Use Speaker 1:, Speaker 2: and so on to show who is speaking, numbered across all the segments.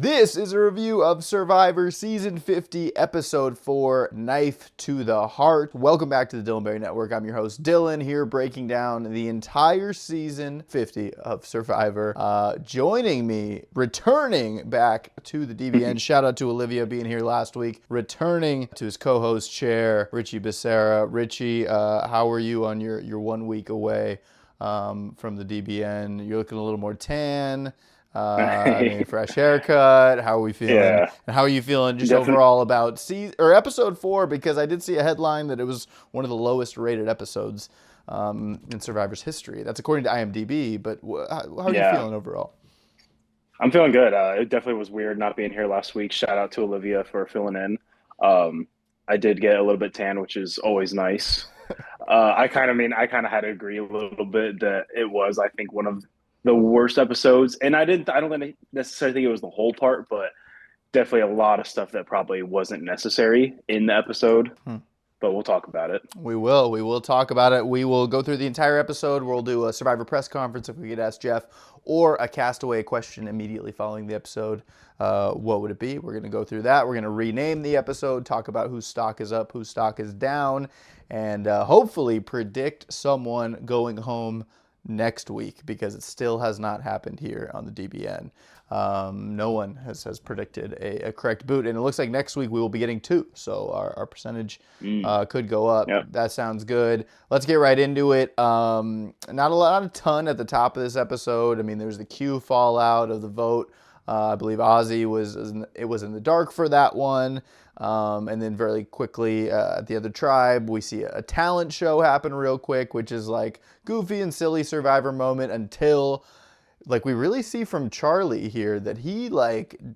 Speaker 1: This is a review of Survivor Season 50, Episode 4, Knife to the Heart. Welcome back to the Dylan Berry Network. I'm your host, Dylan, here breaking down the entire Season 50 of Survivor. Joining me, returning back to the DBN, shout out to Olivia being here last week, returning to his co-host chair, Richie Becerra. Richie, how are you on your 1 week away from the DBN? You're looking a little more tan. Fresh haircut. How are we feeling?
Speaker 2: Yeah,
Speaker 1: And how are you feeling just
Speaker 2: definitely.
Speaker 1: overall about episode 4? Because I did see a headline that it was one of the lowest rated episodes in Survivor's history. That's according to IMDb. But how are you
Speaker 2: Yeah,
Speaker 1: feeling overall?
Speaker 2: I'm feeling good. It definitely was weird not being here last week. Shout out to Olivia for filling in. I did get a little bit tan, which is always nice. I kind of had to agree a little bit that it was, I think, one of the worst episodes. And I don't necessarily think it was the whole part, but definitely a lot of stuff that probably wasn't necessary in the episode. But we'll talk about it.
Speaker 1: We will. We will talk about it. We will go through the entire episode. We'll do a Survivor press conference if we could ask Jeff, or a castaway question immediately following the episode. What would it be? We're going to go through that. We're going to rename the episode, talk about whose stock is up, whose stock is down, and hopefully predict someone going home next week, because it still has not happened here on the DBN. No one has predicted a correct boot, and it looks like next week we will be getting 2, so our percentage could go up.
Speaker 2: Yep.
Speaker 1: That sounds good. Let's get right into it. Not a ton at the top of this episode. I mean, there's the Q fallout of the vote. I believe Ozzy was in the dark for that one. And then very quickly at the other tribe, we see a talent show happen real quick, which is like goofy and silly Survivor moment until we really see from Charlie here that he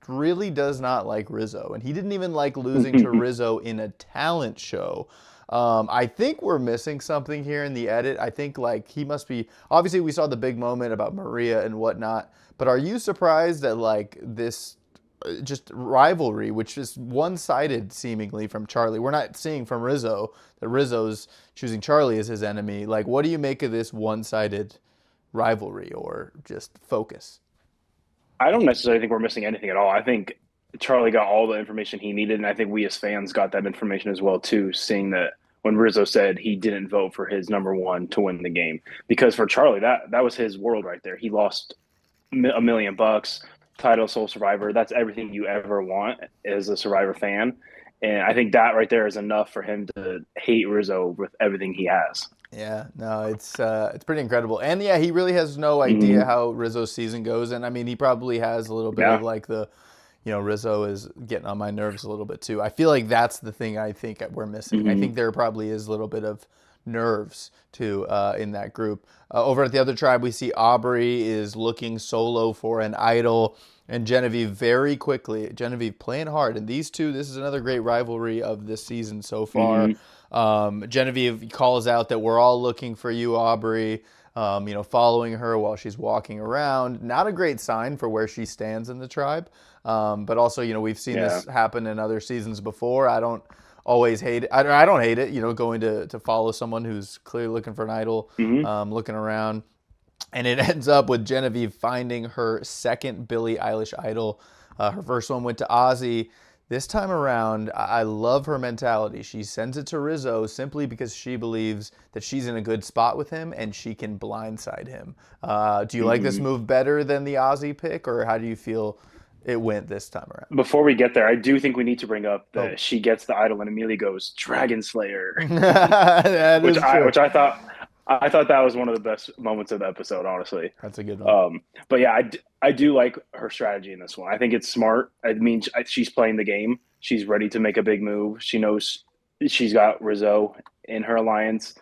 Speaker 1: really does not like Rizo, and he didn't even like losing to Rizo in a talent show. I think we're missing something here in the edit. I think he must be, obviously we saw the big moment about Maria and whatnot, but are you surprised at this just rivalry, which is one-sided seemingly from Charlie? We're not seeing from Rizo that Rizzo's choosing Charlie as his enemy. What do you make of this one-sided rivalry or just focus?
Speaker 2: I don't necessarily think we're missing anything at all. I think Charlie got all the information he needed, and I think we as fans got that information as well too, seeing that when Rizo said he didn't vote for his number one to win the game. Because for Charlie, that was his world right there. He lost $1 million, title, sole survivor. That's everything you ever want as a Survivor fan. And I think that right there is enough for him to hate Rizo with everything he has.
Speaker 1: Yeah, no, it's pretty incredible. And yeah, he really has no idea how Rizzo's season goes. And I mean, he probably has a little bit of Rizzo is getting on my nerves a little bit too. I feel like that's the thing I think we're missing. I think there probably is a little bit of nerves too in that group. Over at the other tribe, we see Aubrey is looking solo for an idol, and Genevieve very quickly. Genevieve playing hard, and these two, this is another great rivalry of this season so far. Genevieve calls out that we're all looking for you, Aubrey. Following her while she's walking around. Not a great sign for where she stands in the tribe. But also, we've seen this happen in other seasons before. I don't always hate it. I don't hate it, going to follow someone who's clearly looking for an idol, looking around. And it ends up with Genevieve finding her second Billie Eilish idol. Her first one went to Ozzy. This time around, I love her mentality. She sends it to Rizo simply because she believes that she's in a good spot with him and she can blindside him. Do you like this move better than the Ozzy pick, or how do you feel it went this time around?
Speaker 2: Before we get there, I do think we need to bring up that she gets the idol and immediately goes Dragon Slayer,
Speaker 1: That is true.
Speaker 2: which I thought that was one of the best moments of the episode, honestly.
Speaker 1: That's a good one.
Speaker 2: But yeah, I do like her strategy in this one. I think it's smart. I mean, she's playing the game. She's ready to make a big move. She knows she's got Rizo in her alliance.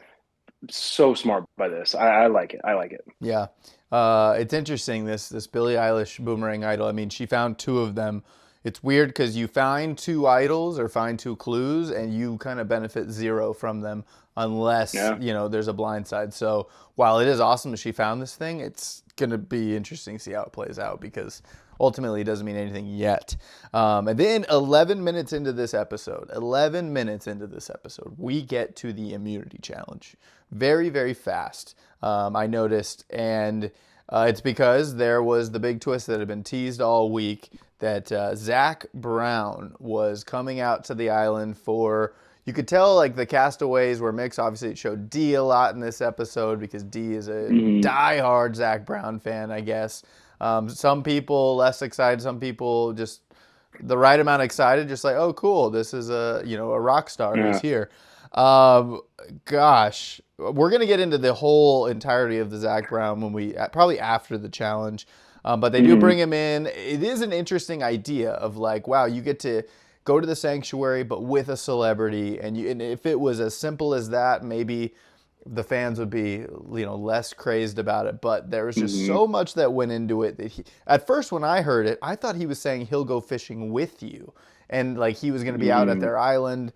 Speaker 2: So smart by this. I like it. I like it.
Speaker 1: Yeah. It's interesting, this Billie Eilish boomerang idol. I mean, she found 2 of them. It's weird because you find 2 idols or find 2 clues and you kind of benefit 0 from them unless, there's a blind side. So while it is awesome that she found this thing, it's going to be interesting to see how it plays out, because ultimately it doesn't mean anything yet. And then 11 minutes into this episode, we get to the immunity challenge. Very, very fast, I noticed. And it's because there was the big twist that had been teased all week that Zac Brown was coming out to the island for. You could tell like the castaways were mixed. Obviously, it showed D a lot in this episode because D is a diehard Zac Brown fan, I guess. Some people less excited, some people just the right amount excited, just like, oh, cool, this is a rock star who's here. Gosh, we're gonna get into the whole entirety of the Zac Brown when we probably after the challenge. But they do bring him in. It is an interesting idea of like, wow, you get to go to the sanctuary, but with a celebrity, and if it was as simple as that, maybe the fans would be less crazed about it. But there was just so much that went into it that at first when I heard it, I thought he was saying he'll go fishing with you, and like he was going to be out at their island.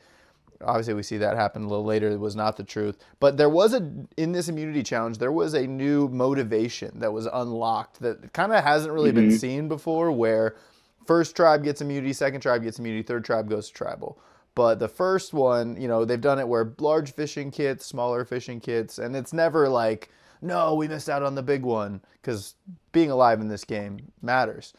Speaker 1: Obviously, we see that happen a little later. It was not the truth. But there was in this immunity challenge, there was a new motivation that was unlocked that kind of hasn't really been seen before, where first tribe gets immunity, second tribe gets immunity, third tribe goes to tribal. But the first one, they've done it where large fishing kits, smaller fishing kits, and it's never like, no, we missed out on the big one, because being alive in this game matters.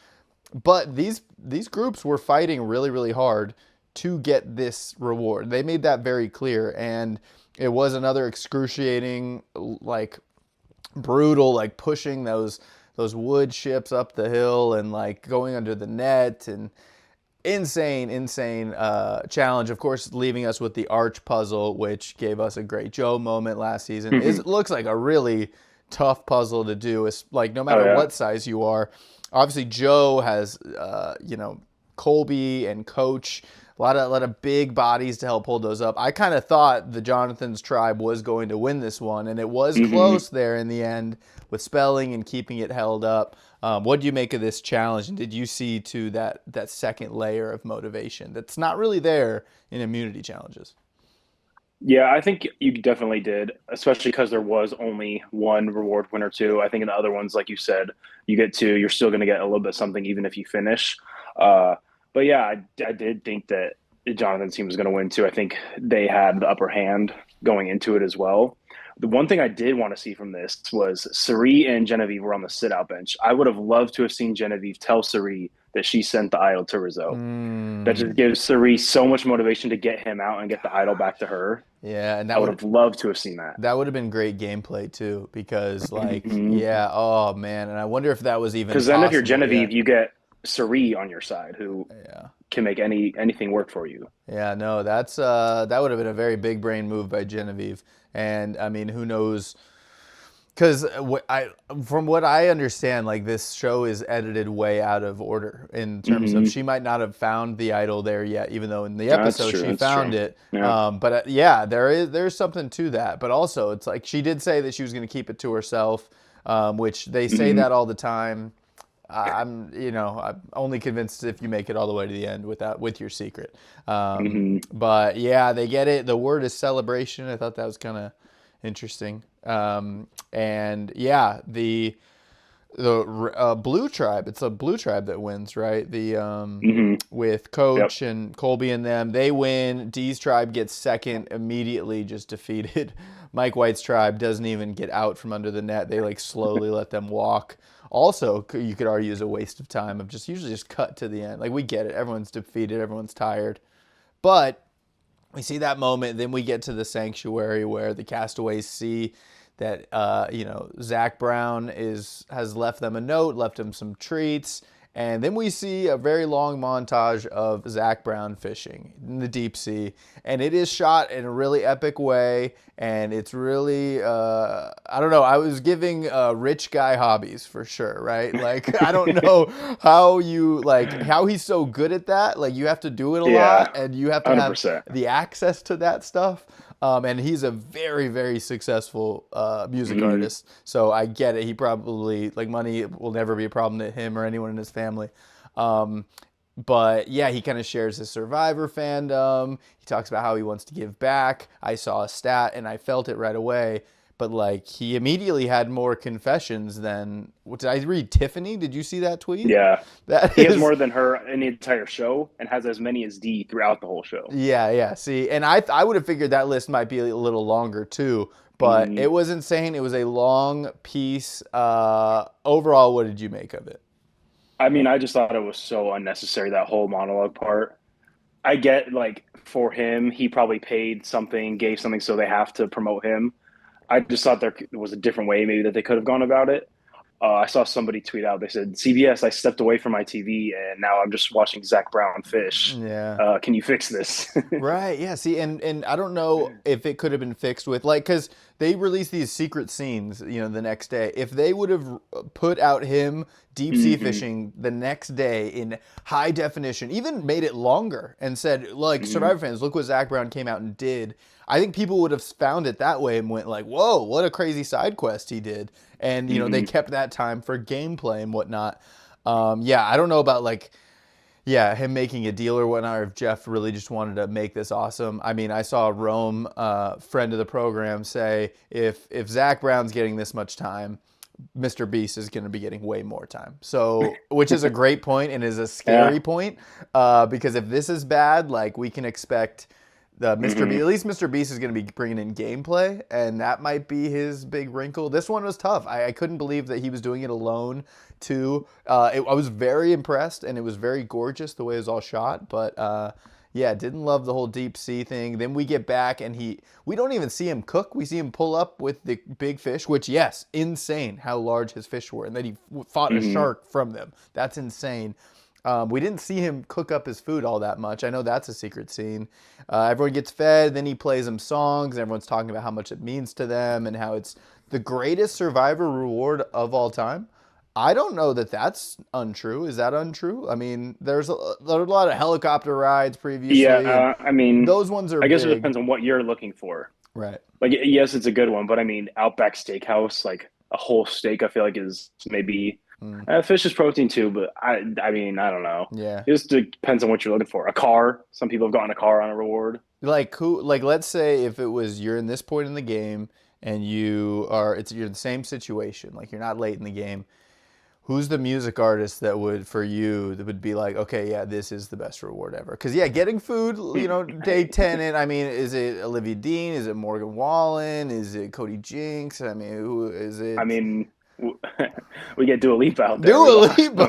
Speaker 1: But these groups were fighting really, really hard to get this reward. They made that very clear, and it was another excruciating, like brutal, like pushing those wood ships up the hill and like going under the net, and insane challenge. Of course, leaving us with the arch puzzle, which gave us a great Joe moment last season. It looks like a really tough puzzle to do. It's like no matter what size you are. Obviously, Joe has Colby and Coach. A lot of big bodies to help hold those up. I kind of thought the Jonathan's tribe was going to win this one, and it was close there in the end with spelling and keeping it held up. What do you make of this challenge, and did you see to that second layer of motivation that's not really there in immunity challenges?
Speaker 2: Yeah, I think you definitely did, especially because there was only one reward winner too. I think in the other ones, like you said, you get two, you're still going to get a little bit something even if you finish. But yeah, I did think that Jonathan's team was going to win too. I think they had the upper hand going into it as well. The one thing I did want to see from this was Cirie and Genevieve were on the sit-out bench. I would have loved to have seen Genevieve tell Cirie that she sent the idol to Rizo. That just gives Cirie so much motivation to get him out and get the idol back to her.
Speaker 1: Yeah, and
Speaker 2: I would have loved to have seen that.
Speaker 1: That would have been great gameplay too, because oh man, and I wonder if that was even
Speaker 2: because then if you're Genevieve, you get Cirie on your side, who can make anything work for you.
Speaker 1: Yeah, no, that would have been a very big brain move by Genevieve, and I mean, who knows? Because from what I understand, like this show is edited way out of order in terms of she might not have found the idol there yet, even though in the episode she found it. Yeah. But there's something to that. But also, it's like she did say that she was going to keep it to herself, which they say that all the time. I'm only convinced if you make it all the way to the end with your secret. But yeah, they get it. The word is celebration. I thought that was kind of interesting. And yeah, the blue tribe. It's a blue tribe that wins, right? The with Coach and Colby and them, they win. Dee's tribe gets second, immediately just defeated. Mike White's tribe doesn't even get out from under the net. They like slowly let them walk. Also, you could argue is a waste of time of usually just cut to the end. Like we get it, everyone's defeated, everyone's tired, but we see that moment. Then we get to the sanctuary where the castaways see that Zac Brown has left them a note, left them some treats. And then we see a very long montage of Zac Brown fishing in the deep sea. And it is shot in a really epic way. And it's really, I don't know, I was giving rich guy hobbies for sure, right? Like, I don't know how he's so good at that. Like, you have to do it a lot and you have to 100%. Have the access to that stuff. And he's a very, very successful music artist. So I get it. He probably, money will never be a problem to him or anyone in his family. But yeah, he kind of shares his Survivor fandom. He talks about how he wants to give back. I saw a stat and I felt it right away. But he immediately had more confessions than. Did I read Tiffany? Did you see that tweet?
Speaker 2: Yeah, he has more than her in the entire show, and has as many as D throughout the whole show.
Speaker 1: Yeah. See, and I would have figured that list might be a little longer too, but it was insane. It was a long piece. Overall, what did you make of it?
Speaker 2: I mean, I just thought it was so unnecessary, that whole monologue part. I get, like, for him, he probably paid something, gave something, so they have to promote him. I just thought there was a different way maybe that they could have gone about it. I saw somebody tweet out. They said, "CBS, I stepped away from my TV and now I'm just watching Zac Brown fish.
Speaker 1: Yeah.
Speaker 2: Can you fix this?"
Speaker 1: Right. Yeah. See, and I don't know if it could have been fixed with like because they released these secret scenes, the next day. If they would have put out him deep sea
Speaker 2: hmm
Speaker 1: fishing the next day in high definition, even made it longer, and said like
Speaker 2: hmm
Speaker 1: Survivor fans, look what Zac Brown came out and did. I think people would have found it that way and went like, "Whoa, what a crazy side quest he did!" And they
Speaker 2: hmm
Speaker 1: kept that time for gameplay and whatnot. Yeah, I don't know about like yeah, him making a deal or whatnot, or if Jeff really just wanted to make this awesome. I mean, I saw Rome, friend of the program, say if Zac Brown's getting this much time, Mr. Beast is going to be getting way more time. So, which is a great point and is a
Speaker 2: Yeah.
Speaker 1: scary point, because if this is bad, like we can expect the Mr.
Speaker 2: hmm
Speaker 1: Beast, at least Mr. Beast is going to be bringing in gameplay, and that might be his big wrinkle. This one was tough. I couldn't believe that he was doing it alone, too. I was very impressed, and it was very gorgeous the way it was all shot, but yeah, didn't love the whole deep sea thing. Then we get back, and we don't even see him cook. We see him pull up with the big fish, which, yes, insane how large his fish were, and that he fought a
Speaker 2: hmm
Speaker 1: shark from them. That's insane. We didn't see him cook up his food all that much. I know that's a secret scene. Everyone gets fed, then he plays them songs. Everyone's talking about how much it means to them and how it's the greatest Survivor reward of all time. I don't know that that's untrue. Is that untrue? I mean, there's a lot of helicopter rides
Speaker 2: Yeah.
Speaker 1: previously, and
Speaker 2: I mean,
Speaker 1: those ones are
Speaker 2: I guess it
Speaker 1: big.
Speaker 2: depends on what you're looking for.
Speaker 1: Right.
Speaker 2: Like, yes, it's a good one, but I mean, Outback Steakhouse, like a whole steak, I feel like is maybe
Speaker 1: Mm,
Speaker 2: fish is protein too, but I mean, I don't know.
Speaker 1: yeah.
Speaker 2: It just depends on what you're looking for. A car. Some people have gotten a car on a reward.
Speaker 1: Like who? Like let's say if it was you're in this point in the game and you're in the same situation. Like you're not late in the game. Who's the music artist that would for you that would be like, okay, yeah, this is the best reward ever? Because yeah, getting food, day 10 in. I mean, is it Olivia Dean? Is it Morgan Wallen? Is it Cody Jinks? I mean, who is
Speaker 2: I
Speaker 1: it?
Speaker 2: mean, we get Dua Lipa out there.
Speaker 1: Dua
Speaker 2: A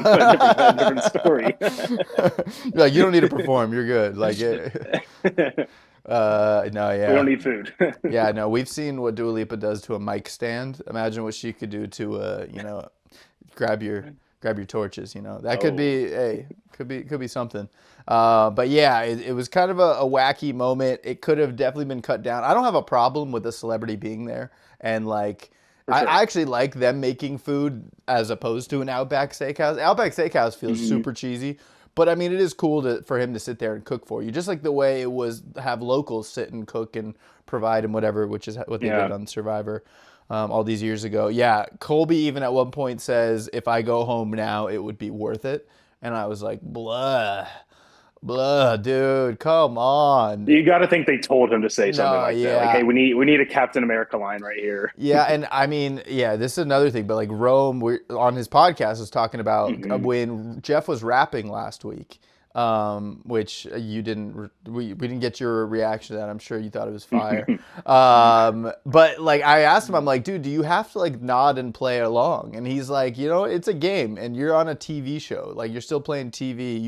Speaker 2: different
Speaker 1: Lipa.
Speaker 2: story.
Speaker 1: You're like you don't need to perform. You're good. Like, no,
Speaker 2: We don't
Speaker 1: yeah.
Speaker 2: need food.
Speaker 1: Yeah, no, we've seen what Dua Lipa does to a mic stand. Imagine what she could do to grab your grab your torches. That could
Speaker 2: Oh,
Speaker 1: be could be something. But yeah, it was kind of a wacky moment. It could have definitely been cut down. I don't have a problem with a celebrity being there, and like
Speaker 2: for
Speaker 1: I
Speaker 2: sure.
Speaker 1: actually like them making food as opposed to an Outback Steakhouse. Outback Steakhouse feels
Speaker 2: hmm
Speaker 1: super cheesy. But I mean, it is cool for him to sit there and cook for you, just like the way it was have locals sit and cook and provide and whatever, which is what they did
Speaker 2: Yeah.
Speaker 1: on Survivor all these years ago. Yeah, Colby even at one point says, "If I go home now, it would be worth it," and I was like, "Blah, blah, dude, come on."
Speaker 2: You got to think they told him to say something
Speaker 1: No,
Speaker 2: like that. Like,
Speaker 1: yeah,
Speaker 2: hey, we need a Captain America line right here.
Speaker 1: yeah, and I mean, yeah, this is another thing, but like Rome on his podcast was talking about
Speaker 2: hmm
Speaker 1: when Jeff was rapping last week, which you didn't, we didn't get your reaction to that. I'm sure you thought it was fire. But like I asked him, I'm like, dude, do you have to like nod and play along? And he's like, it's a game and you're on a TV show. Like you're still playing TV.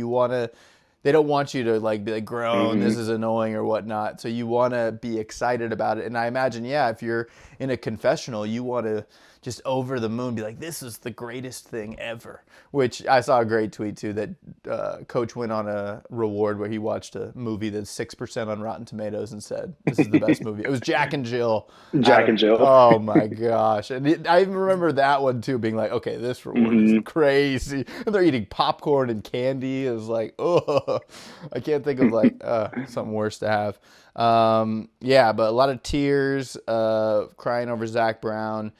Speaker 1: They don't want you to like be like groan,
Speaker 2: hmm
Speaker 1: this is annoying or whatnot. So you want to be excited about it. And I imagine, yeah, if you're in a confessional, you want to just over the moon be like, this is the greatest thing ever. Which I saw a great tweet too that Coach went on a reward where he watched a movie that's 6% on Rotten Tomatoes and said, this is the best movie. It was Jack and Jill.
Speaker 2: Jack and Jill.
Speaker 1: Oh my gosh. And I even remember that one too, being like, okay, this reward is
Speaker 2: hmm
Speaker 1: crazy. And they're eating popcorn and candy. It was like, oh, I can't think of like something worse to have. Yeah, but a lot of tears, crying over Zac Brown.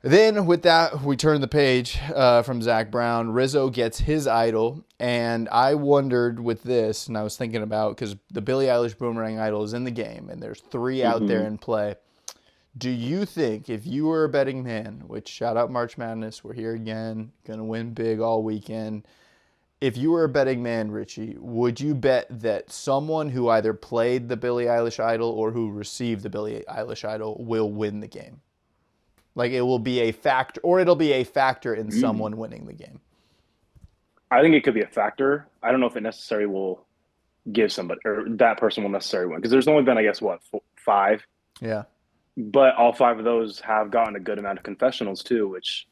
Speaker 1: Then with that, we turn the page from Zac Brown. Rizzo gets his idol, and I wondered with this, and I was thinking about because the Billie Eilish Boomerang idol is in the game, and there's 3 out there
Speaker 2: hmm
Speaker 1: in play. Do you think if you were a betting man, which shout out March Madness, we're here again, gonna win big all weekend. If you were a betting man, Richie, would you bet that someone who either played the Billie Eilish idol or who received the Billie Eilish idol will win the game? Like it will be a factor, or it'll be a factor in someone winning the game.
Speaker 2: I think it could be a factor. I don't know if it necessarily will give somebody or that person will necessarily win because there's only been, I guess, what, five,
Speaker 1: Yeah.
Speaker 2: but all five of those have gotten a good amount of confessionals too, which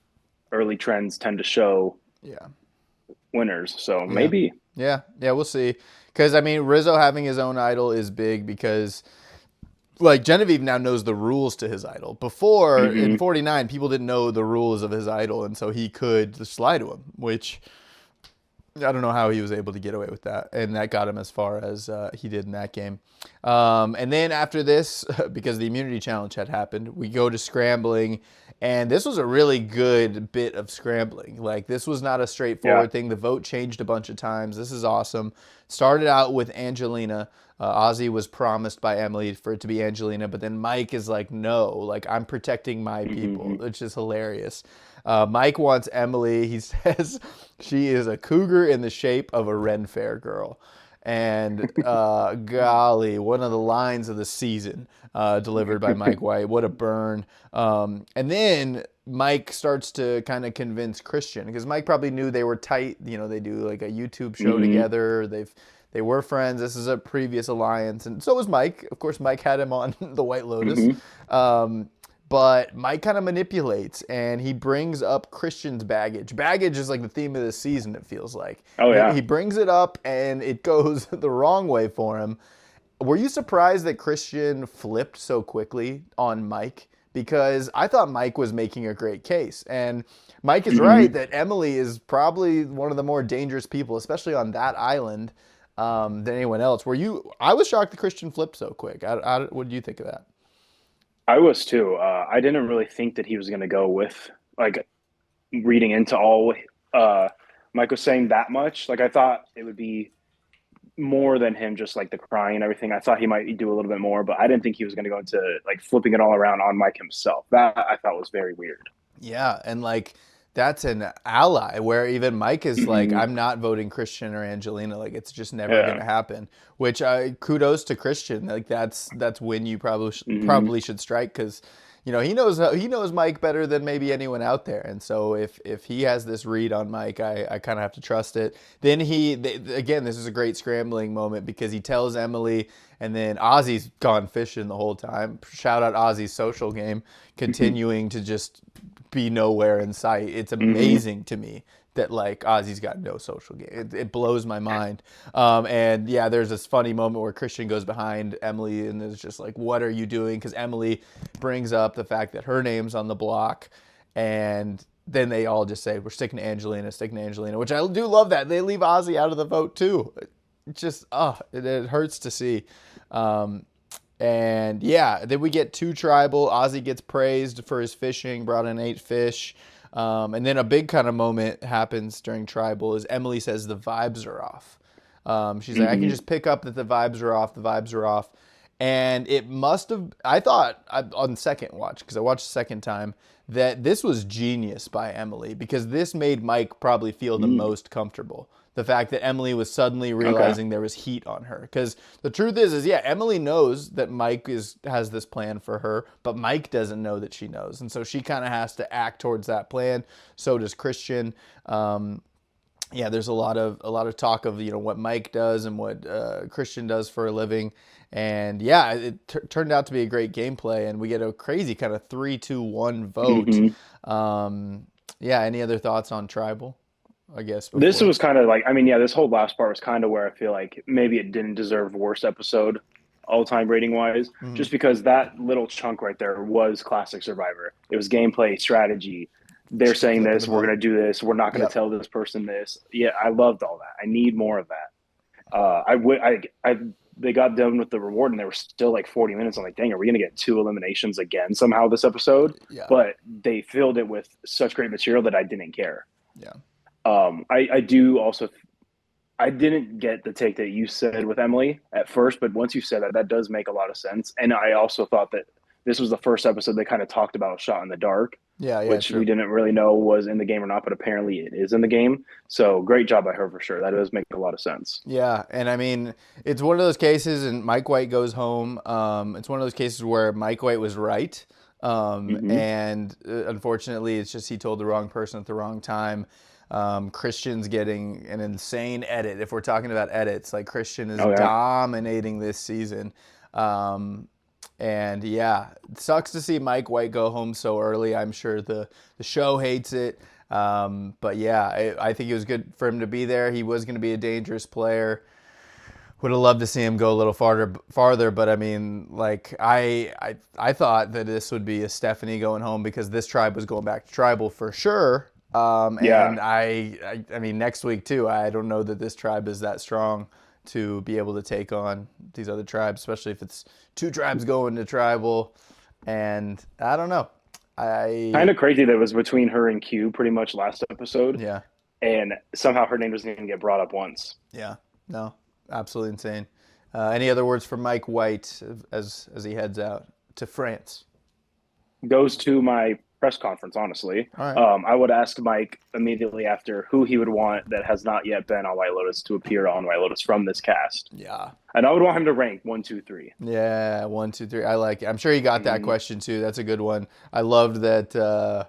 Speaker 2: early trends tend to show
Speaker 1: Yeah.
Speaker 2: winners. So
Speaker 1: Yeah.
Speaker 2: maybe.
Speaker 1: Yeah. Yeah. We'll see. Because, I mean, Rizzo having his own idol is big because, like, Genevieve now knows the rules to his idol. Before, in
Speaker 2: Mm-hmm.
Speaker 1: 49, people didn't know the rules of his idol, and so he could just lie to him, which I don't know how he was able to get away with that, and that got him as far as he did in that game. And then after this, because the immunity challenge had happened, we go to scrambling, and this was a really good bit of scrambling. Like, this was not a
Speaker 2: Yeah.
Speaker 1: straightforward thing. The vote changed a bunch of times. This is awesome. Started out with Angelina. Ozzy was promised by Emily for it to be Angelina, but then Mike is like, no, like, I'm protecting my people,
Speaker 2: Mm-hmm.
Speaker 1: which is hilarious. Mike wants Emily. He says she is a cougar in the shape of a Ren Fair girl. And golly, one of the lines of the season delivered by Mike White. What a burn. And then Mike starts to kind of convince Christian because Mike probably knew they were tight. You know, they do like a YouTube show
Speaker 2: Mm-hmm.
Speaker 1: together. They were friends. This is a previous alliance, and so was Mike. Of course, Mike had him on the White Lotus.
Speaker 2: Mm-hmm.
Speaker 1: But Mike kind of manipulates and he brings up Christian's baggage. Baggage is like the theme of this season, it feels like.
Speaker 2: Oh yeah.
Speaker 1: He brings it up and it goes the wrong way for him. Were you surprised that Christian flipped so quickly on Mike? Because I thought Mike was making a great case. And Mike is right
Speaker 2: Mm-hmm.
Speaker 1: that Emily is probably one of the more dangerous people, especially on that island, than anyone else. I was shocked that Christian flipped so quick. What did you think of that?
Speaker 2: I was too. I didn't really think that he was going to go with like reading into all uh, Mike was saying that much. Like I thought it would be more than him just like the crying and everything. I thought he might do a little bit more, but I didn't think he was going to go into like flipping it all around on Mike himself. That I thought was very weird.
Speaker 1: Yeah, and like that's an ally where even Mike is like,
Speaker 2: Mm-hmm.
Speaker 1: I'm not voting Christian or Angelina. Like it's just never
Speaker 2: Yeah.
Speaker 1: gonna happen. Which kudos to Christian. Like that's when you
Speaker 2: Mm-hmm.
Speaker 1: probably should strike because you know he knows Mike better than maybe anyone out there. And so if he has this read on Mike, I kind of have to trust it. Then again, this is a great scrambling moment because he tells Emily, and then Ozzy's gone fishing the whole time. Shout out Ozzy's social game, continuing to just be nowhere in sight. It's
Speaker 2: Mm-hmm.
Speaker 1: amazing to me that like Ozzy's got no social game. It blows my mind. And yeah, there's this funny moment where Christian goes behind Emily and is just like, "What are you doing?" Because Emily brings up the fact that her name's on the block, and then they all just say, "We're sticking to Angelina, sticking to Angelina," which I do love that they leave Ozzy out of the vote too. It just it hurts to see. Um, and yeah, then we get two tribal. Ozzy gets praised for his fishing, brought in 8 fish. And then a big kind of moment happens during tribal is Emily says the vibes are off. She's like, I can
Speaker 2: Mm-hmm.
Speaker 1: just pick up that the vibes are off. The vibes are off. And it must have, I thought on second watch, because I watched the second time, that this was genius by Emily because this made Mike probably feel the
Speaker 2: Mm.
Speaker 1: most comfortable. The fact that Emily was suddenly
Speaker 2: Okay.
Speaker 1: realizing there was heat on her. Because the truth is yeah, Emily knows that Mike has this plan for her, but Mike doesn't know that she knows. And so she kind of has to act towards that plan. So does Christian. Yeah, there's a lot of talk of what Mike does and what Christian does for a living, and yeah, it turned out to be a great gameplay, and we get a crazy kind of 3-2-1 vote.
Speaker 2: Mm-hmm.
Speaker 1: Yeah, any other thoughts on Tribal? I guess
Speaker 2: This
Speaker 1: before.
Speaker 2: was kind of like, I mean, yeah, this whole last part was kind of where I feel like maybe it didn't deserve worst episode all time rating wise,
Speaker 1: Hmm.
Speaker 2: just because that little chunk right there was classic Survivor. It was gameplay, strategy. They're saying
Speaker 1: Flipping the
Speaker 2: this, we're
Speaker 1: vote.
Speaker 2: going to do this, we're not going to
Speaker 1: Yep.
Speaker 2: tell this person this. Yeah, I loved all that. I need more of that. They got done with the reward and there were still like 40 minutes. I'm like, dang, are we going to get two eliminations again somehow this episode?
Speaker 1: Yeah.
Speaker 2: But they filled it with such great material that I didn't care.
Speaker 1: Yeah.
Speaker 2: I do also. I didn't get the take that you said with Emily at first, but once you said that, that does make a lot of sense. And I also thought that this was the first episode they kind of talked about shot in the dark,
Speaker 1: Yeah. Yeah.
Speaker 2: which we
Speaker 1: True.
Speaker 2: didn't really know was in the game or not, but apparently it is in the game. So great job by her for sure. That does make a lot of sense.
Speaker 1: Yeah, and I mean, it's one of those cases, and Mike White goes home. It's one of those cases where Mike White was right,
Speaker 2: Mm-hmm.
Speaker 1: and unfortunately, it's just he told the wrong person at the wrong time. Christian's getting an insane edit. If we're talking about edits, like Christian is
Speaker 2: Oh yeah.
Speaker 1: dominating this season. Um, and yeah, it sucks to see Mike White go home so early. I'm sure the show hates it. But yeah, I think it was good for him to be there. He was going to be a dangerous player. Would have loved to see him go a little farther, but I mean, like I thought that this would be a Stephanie going home because this tribe was going back to tribal for sure.
Speaker 2: Yeah.
Speaker 1: And I mean, next week too. I don't know that this tribe is that strong to be able to take on these other tribes, especially if it's two tribes going to tribal. And I don't know.
Speaker 2: Kind of crazy that it was between her and Q pretty much last episode,
Speaker 1: Yeah,
Speaker 2: and somehow her name doesn't even get brought up once.
Speaker 1: yeah, no, absolutely insane. Any other words for Mike White as he heads out to France?
Speaker 2: Goes to my press conference, honestly.
Speaker 1: All right.
Speaker 2: I would ask Mike immediately after who he would want that has not yet been on White Lotus to appear on White Lotus from this cast.
Speaker 1: Yeah.
Speaker 2: And I would want him to rank 1, 2, 3.
Speaker 1: Yeah, 1, 2, 3. I like it. I'm sure he got that question too. That's a good one. I loved that.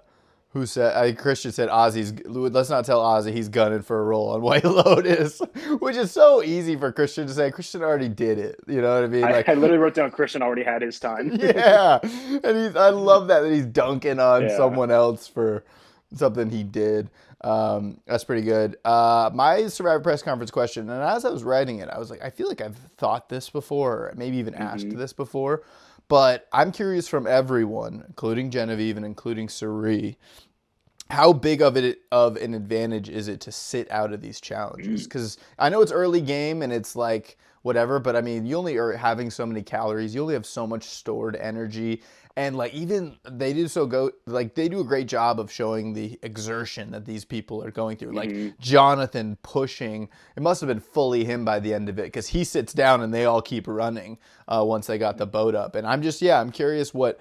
Speaker 1: Who said? Christian said Ozzy's. Let's not tell Ozzy he's gunning for a role on White Lotus, which is so easy for Christian to say. Christian already did it. You know what I mean? Like,
Speaker 2: I literally wrote down Christian already had his time.
Speaker 1: yeah, and I love that he's dunking on
Speaker 2: Yeah.
Speaker 1: someone else for something he did. That's pretty good. My Survivor press conference question, and as I was writing it, I was like, I feel like I've thought this before, or maybe even asked this before, but I'm curious from everyone, including Genevieve and including Suri, how big of an advantage is it to sit out of these challenges? Because I know it's early game and it's like whatever, but I mean, you only are having so many calories. You only have so much stored energy. And like even they do a great job of showing the exertion that these people are going through. Like Jonathan pushing, it must have been fully him by the end of it because he sits down and they all keep running once they got the boat up. And I'm curious what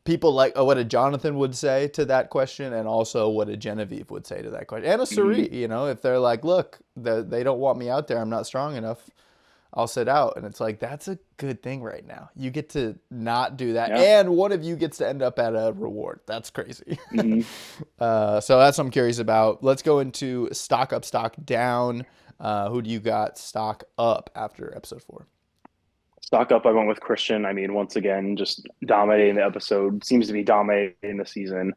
Speaker 1: people like what a Jonathan would say to that question, and also what a Genevieve would say to that question, and a Suri. You know, if they're like, look, they don't want me out there, I'm not strong enough, I'll sit out. And it's like, that's a good thing right now. You get to not do that.
Speaker 2: Yeah.
Speaker 1: And one of you gets to end up at a reward. That's crazy. So that's what I'm curious about. Let's go into stock up, stock down. Who do you got stock up after episode 4?
Speaker 2: Stock up, I went with Christian. I mean, once again, just dominating the episode. Seems to be dominating the season.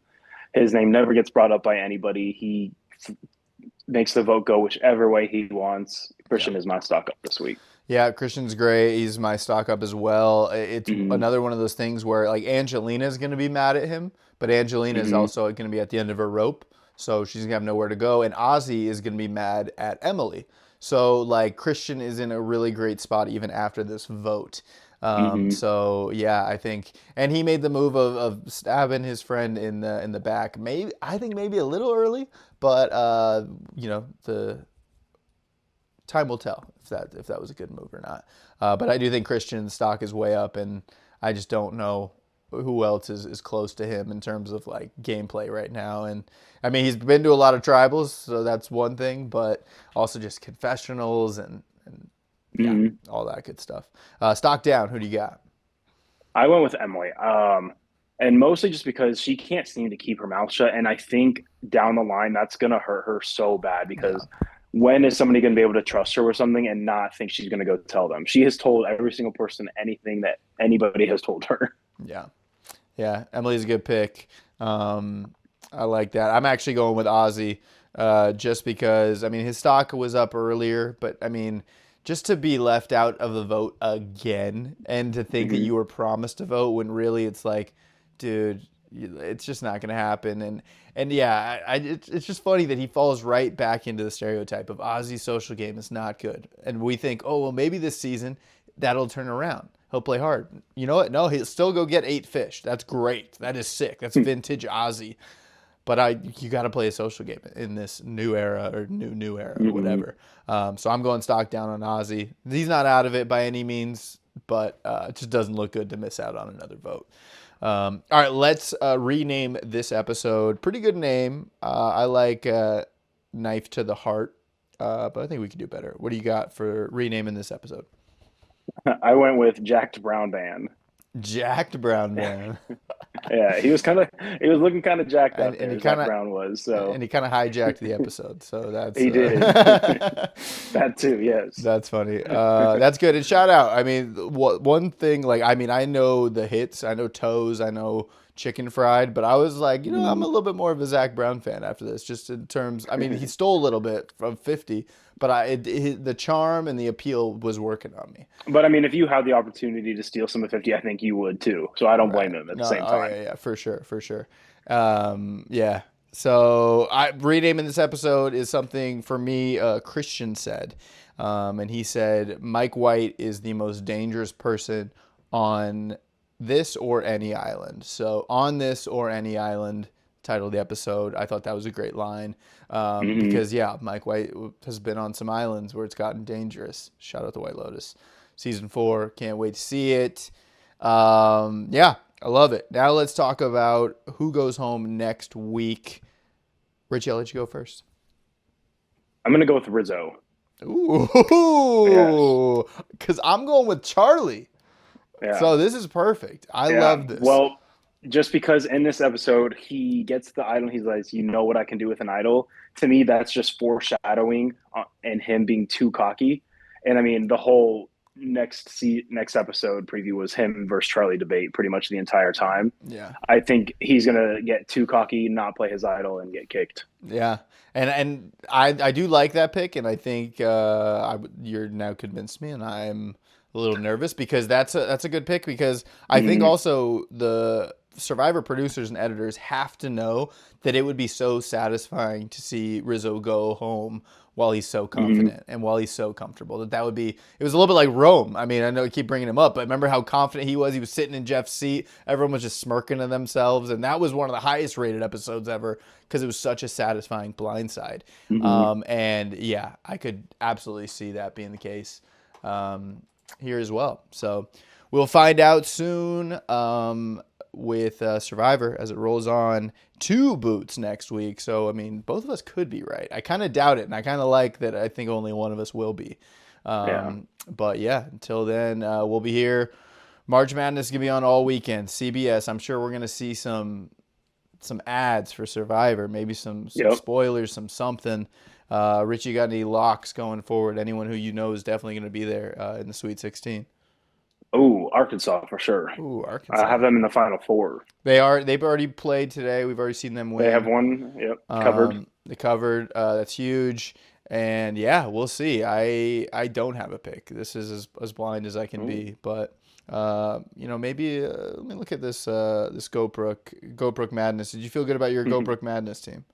Speaker 2: His name never gets brought up by anybody. He makes the vote go whichever way he wants. Christian is my stock up this week.
Speaker 1: Yeah, Christian's great. He's my stock up as well. It's another one of those things where like Angelina's going to be mad at him, but Angelina is also going to be at the end of her rope, so she's going to have nowhere to go. And Ozzy is going to be mad at Emily. So like Christian is in a really great spot even after this vote. So yeah, I think, and he made the move of stabbing his friend in the back. I think maybe a little early, but the time will tell if that was a good move or not. But I do think Christian's stock is way up, and I just don't know who else is close to him in terms of like gameplay right now. And I mean, he's been to a lot of tribals, so that's one thing, but also just confessionals and all that good stuff. Stock down, who do you got?
Speaker 2: I went with Emily. And mostly just because she can't seem to keep her mouth shut. And I think down the line, that's going to hurt her so bad because when is somebody going to be able to trust her with something and not think she's going to go tell them? She has told every single person anything that anybody has told her.
Speaker 1: Yeah. Yeah. Emily's a good pick. I like that. I'm actually going with Ozzy just because, I mean, his stock was up earlier, but I mean, just to be left out of the vote again and to think that you were promised a vote when really it's like, dude, it's just not going to happen. And yeah, it's just funny that he falls right back into the stereotype of Ozzy's social game is not good. And we think, oh, well, maybe this season that'll turn around. He'll play hard. You know what? No, he'll still go get 8 fish. That's great. That is sick. That's vintage Ozzy. But you got to play a social game in this new era or new era or whatever. So I'm going stock down on Ozzy. He's not out of it by any means, but it just doesn't look good to miss out on another vote. All right, let's rename this episode. Pretty good name. I like Knife to the Heart, but I think we could do better. What do you got for renaming this episode?
Speaker 2: I went with Jacked Brown Band.
Speaker 1: Jacked Brown Band.
Speaker 2: Yeah, he was looking kind of jacked up
Speaker 1: And
Speaker 2: there.
Speaker 1: he
Speaker 2: Zac
Speaker 1: kind of
Speaker 2: Brown was, so
Speaker 1: hijacked the episode. So that's
Speaker 2: he did. That too, yes.
Speaker 1: that's funny. That's good. And shout out. I mean, one thing, like, I mean, I know the hits. I know Toes. I know Chicken Fried. But I was like, I'm a little bit more of a Zac Brown fan after this. Just in terms, I mean, he stole a little bit from 50, but the charm and the appeal was working on me.
Speaker 2: But I mean, if you had the opportunity to steal some of 50, I think you would too. So I don't blame him at the same time.
Speaker 1: Yeah, for sure. Yeah. So renaming this episode is something for me. Christian said, and he said Mike White is the most dangerous person on this or any island. So on this or any island, title of the episode. I thought that was a great line because Mike White has been on some islands where it's gotten dangerous. Shout out to White Lotus. Season 4, can't wait to see it. I love it. Now let's talk about who goes home next week. Richie, I'll let you go first.
Speaker 2: I'm going to go with Rizo.
Speaker 1: Ooh, because I'm going with Charlie. Yeah. So this is perfect. I love this.
Speaker 2: Well, just because in this episode, he gets the idol. He's like, what I can do with an idol. To me, that's just foreshadowing and him being too cocky. And I mean, the whole next episode preview was him versus Charlie debate pretty much the entire time.
Speaker 1: Yeah.
Speaker 2: I think he's going to get too cocky, not play his idol, and get kicked.
Speaker 1: Yeah. And I do like that pick, and I think you're now convinced me, and I'm a little nervous because that's a good pick because I think also the Survivor producers and editors have to know that it would be so satisfying to see Rizo go home while he's so confident and while he's so comfortable. That would be, it was a little bit like Rome. I mean, I know I keep bringing him up, but remember how confident he was? He was sitting in Jeff's seat. Everyone was just smirking to themselves. And that was one of the highest rated episodes ever because it was such a satisfying blindside. And yeah, I could absolutely see that being the case here as well. So we'll find out soon with Survivor as it rolls on to Boots next week. So, I mean, both of us could be right. I kind of doubt it, and I kind of like that I think only one of us will be. But, yeah, until then, we'll be here. March Madness is going to be on all weekend. CBS, I'm sure we're going to see some ads for Survivor, maybe some spoilers, something. Richie, got any locks going forward? Anyone who you know is definitely going to be there in the Sweet 16?
Speaker 2: Oh, Arkansas for sure.
Speaker 1: Ooh, Arkansas.
Speaker 2: I have them in the Final Four.
Speaker 1: They've already played today. We've already seen them win.
Speaker 2: They have won. Yep, covered.
Speaker 1: They covered. That's huge. And yeah, we'll see. I don't have a pick. This is as blind as I can be. But maybe let me look at this GoBrook Madness. Did you feel good about your GoBrook Madness team?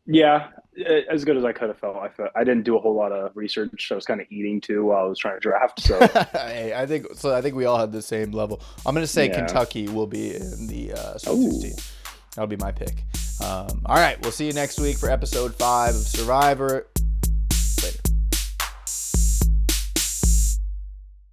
Speaker 1: Yeah,
Speaker 2: as good as I could have felt. I didn't do a whole lot of research. So I was kind of eating too while I was trying to draft. So
Speaker 1: hey, I think we all had the same level. I'm going to say Kentucky will be in the Sweet 16. That'll be my pick. All right, we'll see you next week for episode 5 of Survivor.